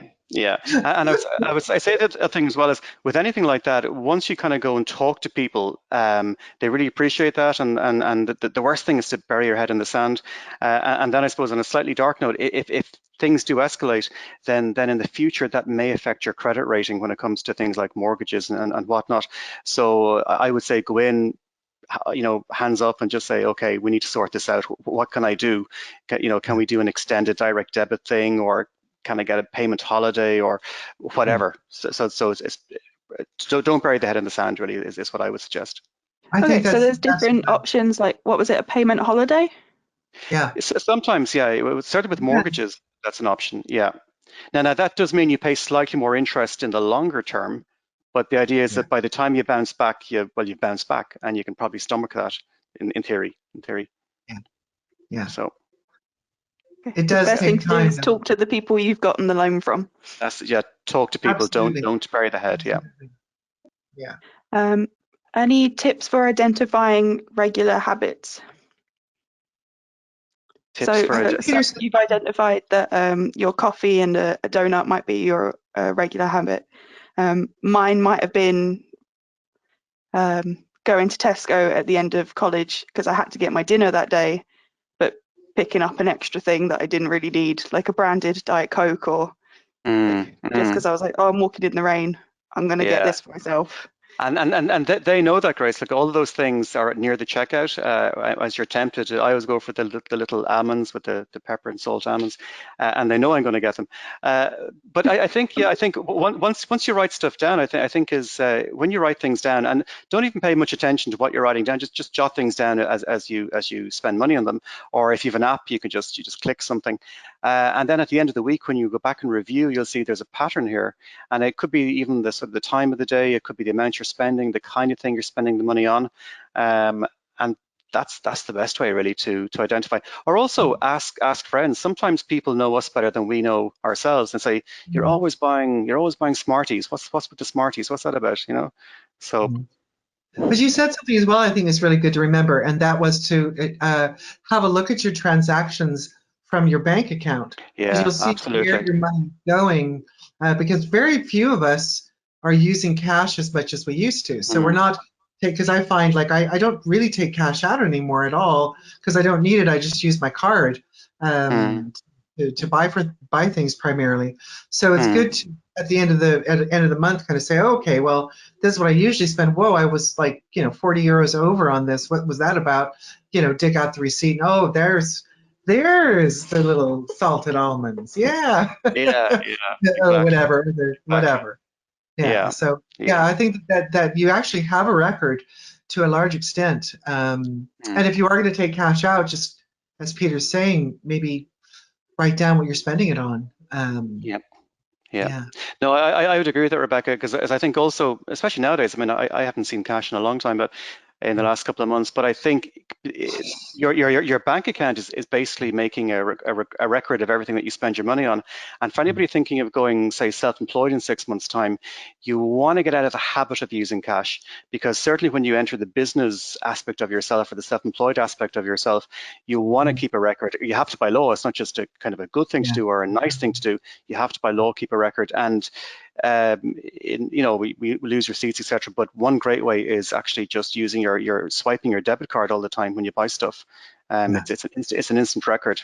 And I say that a thing as well as with anything like that, once you kind of go and talk to people, they really appreciate that. And the worst thing is to bury your head in the sand. And then I suppose on a slightly dark note, if things do escalate, then in the future that may affect your credit rating when it comes to things like mortgages and whatnot. So I would say go in, hands up and just say, okay, we need to sort this out. What can I do? Can we do an extended direct debit thing, or can I get a payment holiday or whatever? So don't bury the head in the sand, really, is what I would suggest. Okay, so there's different options, like, what was it, a payment holiday? Yeah. Sometimes, yeah, it started with mortgages, that's an option, yeah. Now that does mean you pay slightly more interest in the longer term, but the idea is that by the time you bounce back, you've bounced back and you can probably stomach that in theory. Yeah. So. It does. The best thing to do is talk to the people you've gotten the loan from. Talk to people. Absolutely. Don't bury the head. Yeah. Any tips for identifying regular habits? You've identified that your coffee and a donut might be your regular habit. Mine might have been going to Tesco at the end of college because I had to get my dinner that day, but picking up an extra thing that I didn't really need, like a branded Diet Coke, or just because I was like, oh, I'm walking in the rain, I'm going to get this for myself. And they know that, Grace. Like all of those things are near the checkout. As you're tempted, I always go for the little almonds with the pepper and salt almonds, and they know I'm going to get them. But I think once you write stuff down, I think is when you write things down, and don't even pay much attention to what you're writing down. Just jot things down as you spend money on them, or if you have an app, you just click something, and then at the end of the week, when you go back and review, you'll see there's a pattern here, and it could be even the sort of the time of the day, it could be the amount you're spending, the kind of thing you're spending the money on, and that's the best way really to identify. Or also ask friends. Sometimes people know us better than we know ourselves, and say, you're always buying Smarties. What's with the Smarties? What's that about? So. But you said something as well I think is really good to remember, and that was to have a look at your transactions from your bank account. Yeah, you'll see absolutely. where your money's going, because very few of us are using cash as much as we used to. So we're not, because I find like I don't really take cash out anymore at all because I don't need it. I just use my card to buy things primarily. So it's good to, at the end of the month, kind of say, oh, okay, well, this is what I usually spend. Whoa, I was like, 40 euros over on this. What was that about? Dig out the receipt. And, oh, there's the little salted almonds. Yeah. Yeah. Or Exactly. whatever. Yeah. So I think that you actually have a record to a large extent. And if you are going to take cash out, just as Peter's saying, maybe write down what you're spending it on. Yeah. No, I would agree with that, Rebecca, because as I think also, especially nowadays, I mean, I haven't seen cash in a long time, but in the last couple of months, but I think your bank account is basically making a record of everything that you spend your money on. And for anybody thinking of going, say, self-employed in 6 months' time, you want to get out of the habit of using cash, because certainly when you enter the business aspect of yourself or the self-employed aspect of yourself, you want to keep a record. You have to by law. It's not just a kind of a good thing to do or a nice thing to do. You have to by law keep a record. And we lose receipts, etc. But one great way is actually just using your swiping your debit card all the time when you buy stuff. It's an instant record.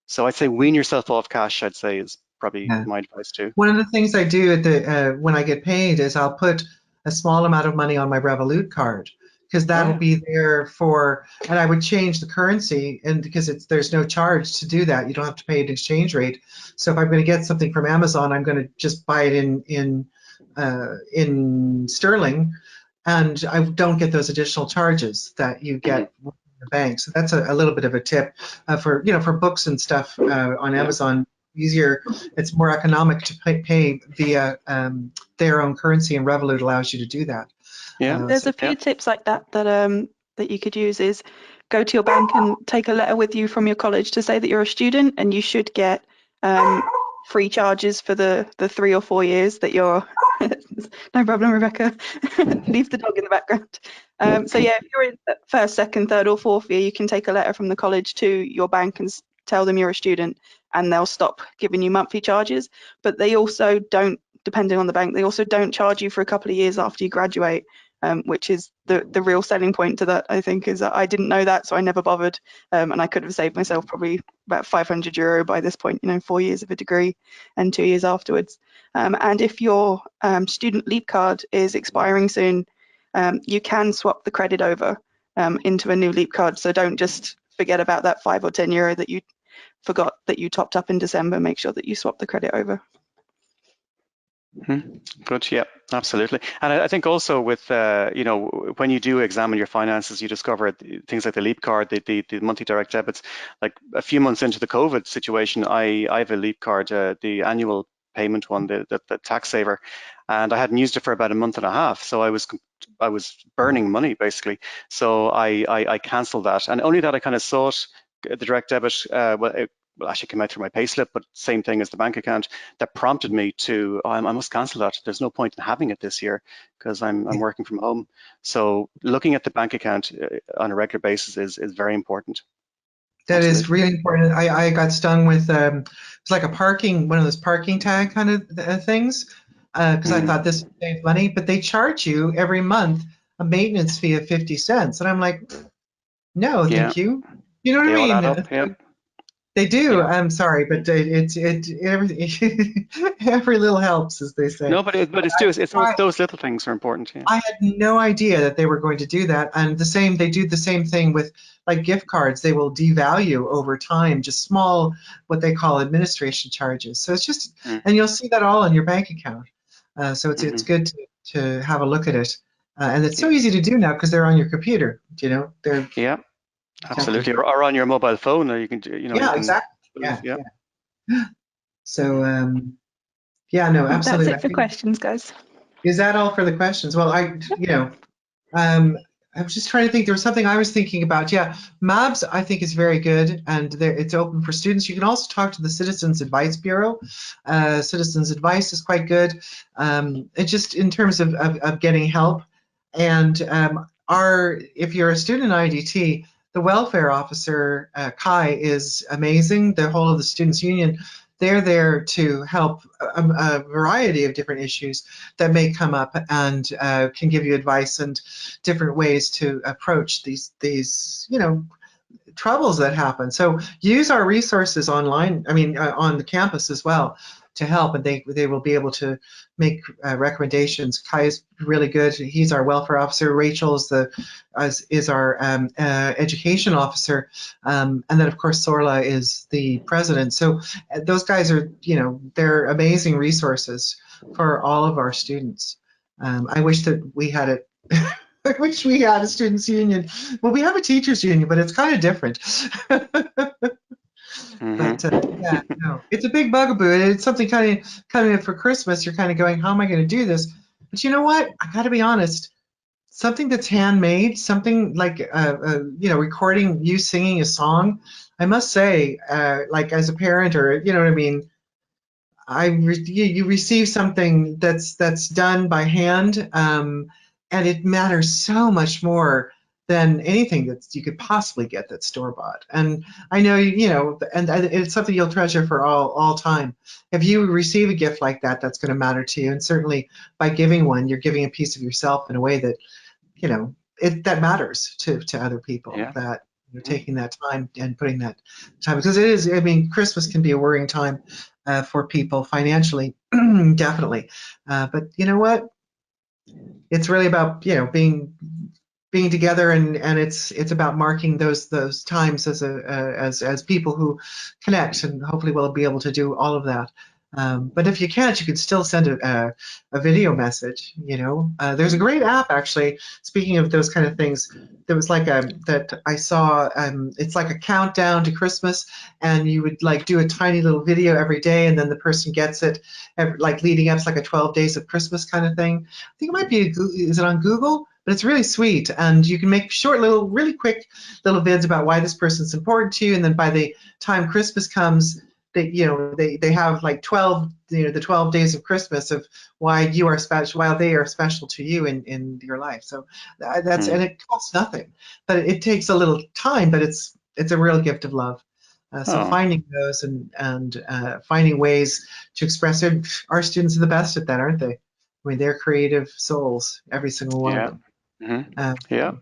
So I'd say wean yourself off cash. I'd say is probably my advice too. One of the things I do at the when I get paid is I'll put a small amount of money on my Revolut card, because that'll be there for, and I would change the currency, and because there's no charge to do that, you don't have to pay an exchange rate. So if I'm going to get something from Amazon, I'm going to just buy it in sterling, and I don't get those additional charges that you get in the bank. So that's a little bit of a tip for books and stuff on Amazon. Easier, it's more economic to pay via their own currency, and Revolut allows you to do that. There's a few tips like that you could use. Is go to your bank and take a letter with you from your college to say that you're a student, and you should get free charges for the 3 or 4 years that you're no problem, Rebecca. Leave the dog in the background. So yeah, if you're in first, second, third or fourth year, you can take a letter from the college to your bank and tell them you're a student, and they'll stop giving you monthly charges. But they also don't, depending on the bank, they also don't charge you for a couple of years after you graduate, which is the real selling point to that, I think, is that I didn't know that, so I never bothered, and I could have saved myself probably about €500 by this point, 4 years of a degree and 2 years afterwards. And if your student leap card is expiring soon, you can swap the credit over into a new leap card, so don't just forget about that €5 or €10 that you forgot that you topped up in December. Make sure that you swap the credit over. Good, yeah, absolutely. And I think also with, when you do examine your finances, you discover things like the Leap card, the monthly direct debits. Like a few months into the COVID situation, I have a Leap card, the annual payment one, the tax saver, and I hadn't used it for about a month and a half. So I was burning money basically. So I canceled that, and only that I kind of saw it, the direct debit, it actually came out through my payslip, but same thing as the bank account, that prompted me to, I must cancel that. There's no point in having it this year because I'm working from home. So looking at the bank account on a regular basis is very important. That is really important. I got stung with it's like one of those parking tag kind of things, because I thought this would save money, but they charge you every month a maintenance fee of 50 cents, and I'm like, no, thank you. You know what I mean? All add up, They do. Yeah. I'm sorry, but every little helps, as they say. No, but it's those little things are important. Yeah. I had no idea that they were going to do that, and they do the same thing with like gift cards. They will devalue over time, just small, what they call administration charges. So it's just, and you'll see that all on your bank account. So it's good to have a look at it, and it's so easy to do now because they're on your computer. They're absolutely, or on your mobile phone, or you can exactly. Yeah. So no, absolutely. That's it for questions, guys. Is that all for the questions? Well, I was just trying to think. There was something I was thinking about. Yeah, MABS I think is very good, and it's open for students. You can also talk to the Citizens Advice Bureau. Citizens Advice is quite good. It's just in terms of getting help, and if you're a student in IDT, the welfare officer, Kai, is amazing. The whole of the Students' Union, they're there to help a variety of different issues that may come up, and can give you advice and different ways to approach these troubles that happen. So use our resources online, on the campus as well, to help, and they will be able to make recommendations. Kai is really good. He's our welfare officer. Rachel is our education officer, and then of course Sorla is the president. So those guys are, they're amazing resources for all of our students. I wish that we had it I wish we had a students' union. Well, we have a teachers' union, but it's kind of different. But yeah, no, it's a big bugaboo. It's something kind of coming up for Christmas. You're kind of going, how am I going to do this? But you know what? I got to be honest. Something that's handmade, something like recording you singing a song. I must say, like as a parent, or you know what I mean. You receive something that's done by hand, and it matters so much more than anything that you could possibly get that's store bought. And I know and it's something you'll treasure for all time. If you receive a gift like that, that's going to matter to you. And certainly by giving one, you're giving a piece of yourself in a way that that matters to other people. Yeah. That you're taking that time and putting that time, because it is. I mean, Christmas can be a worrying time for people financially, definitely. But you know what? It's really about being together, and it's about marking those times as people who connect, and hopefully we'll be able to do all of that. But if you can't, you can still send a video message. There's a great app actually. Speaking of those kind of things, there was like that I saw. It's like a countdown to Christmas, and you would like do a tiny little video every day, and then the person gets it, like leading up to like a 12 days of Christmas kind of thing. I think it might be. Is it on Google? But it's really sweet, and you can make short little, really quick little vids about why this person's important to you, and then by the time Christmas comes, they have like 12, the 12 days of Christmas of why you are special, why they are special to you in your life. So that's and it costs nothing, but it takes a little time, but it's a real gift of love. So finding those and finding ways to express it. Our students are the best at that, aren't they? I mean, they're creative souls, every single one of them. Yeah.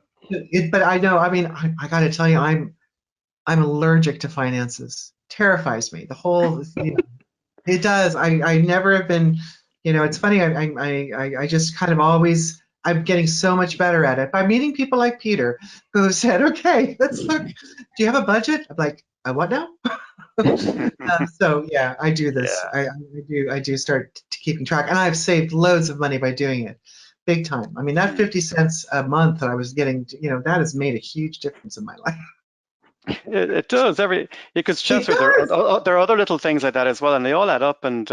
But I know. I mean, I got to tell you, I'm allergic to finances. Terrifies me. The whole, it does. I never have been. It's funny. I just kind of always. I'm getting so much better at it by meeting people like Peter, who said, "Okay, let's look. Do you have a budget?" I'm like, "What now?" So yeah, I do this. I do start keeping track, and I've saved loads of money by doing it. Big time. I mean, that 50 cents a month that I was getting, that has made a huge difference in my life. It does. Because Chancellor, there are other little things like that as well, and they all add up. And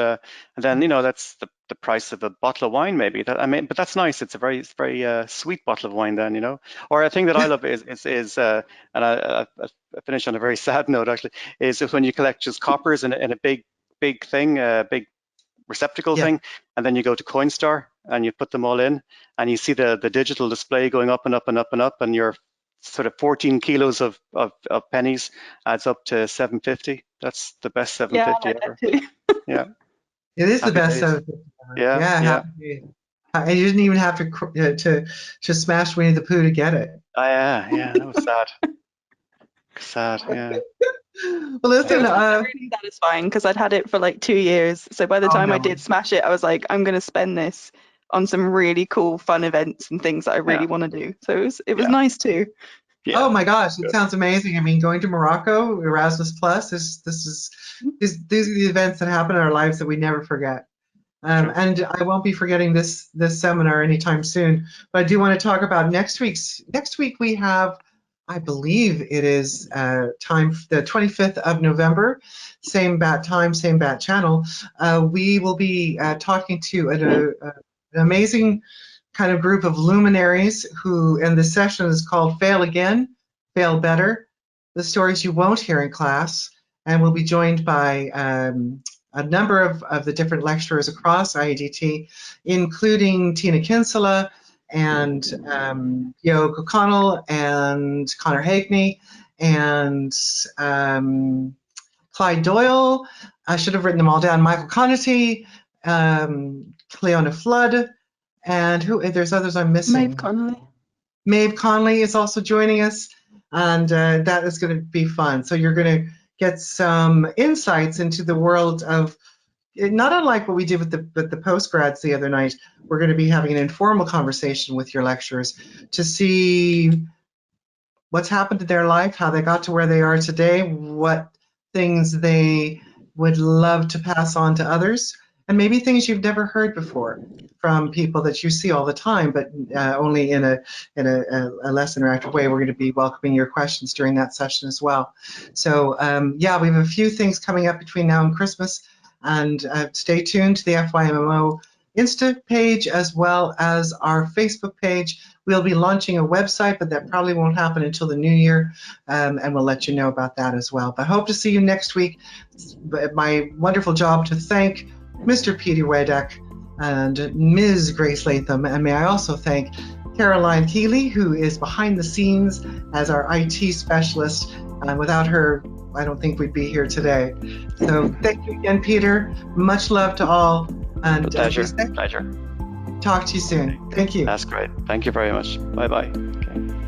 then that's the price of a bottle of wine, maybe. But that's nice. It's a very sweet bottle of wine, then. Or a thing that I love is and I finish on a very sad note actually, is when you collect just coppers in a big thing, a big receptacle thing, and then you go to Coinstar and you put them all in, and you see the digital display going up and up and up and up, and your sort of 14 kilos of pennies adds up to 750. That's the best 750 ever. Yeah, it is happy the best days. 750 ever. Yeah. And you didn't even have to smash Winnie the Pooh to get it. Yeah, that was sad. Sad, yeah. Well, listen, it was really satisfying because I'd had it for like 2 years. So by the time I did smash it, I was like, I'm going to spend this on some really cool, fun events and things that I really want to do. So it was nice too. Yeah. Oh my gosh, it sounds amazing. I mean, going to Morocco, Erasmus Plus, these are the events that happen in our lives that we never forget. And I won't be forgetting this seminar anytime soon. But I do want to talk about next week. We have, I believe it is time, the 25th of November, same bat time, same bat channel. We will be talking to an amazing kind of group of luminaries who, and the session is called Fail Again, Fail Better, the stories you won't hear in class. And we'll be joined by a number of the different lecturers across IADT, including Tina Kinsella and Yoke O'Connell and Connor Hagney and Clyde Doyle. I should have written them all down. Michael Conity, Cleona Flood, and there's others I'm missing. Maeve Conley is also joining us, and that is going to be fun. So you're going to get some insights into the world of, not unlike what we did with the postgrads the other night. We're going to be having an informal conversation with your lecturers to see what's happened to their life, how they got to where they are today, what things they would love to pass on to others, and maybe things you've never heard before from people that you see all the time, but only in a less interactive way. We're going to be welcoming your questions during that session as well. So yeah, we have a few things coming up between now and Christmas, and stay tuned to the FYMMO Insta page as well as our Facebook page. We'll be launching a website, but that probably won't happen until the new year, and we'll let you know about that as well. But I hope to see you next week. It's my wonderful job to thank Mr. Peter Weadack and Ms. Grace Latham, and may I also thank Caroline Keeley, who is behind the scenes as our IT specialist. Without her, I don't think we'd be here today. So thank you again, Peter. Much love to all. And pleasure. Talk to you soon. Thank you. That's great. Thank you very much. Bye-bye. Okay.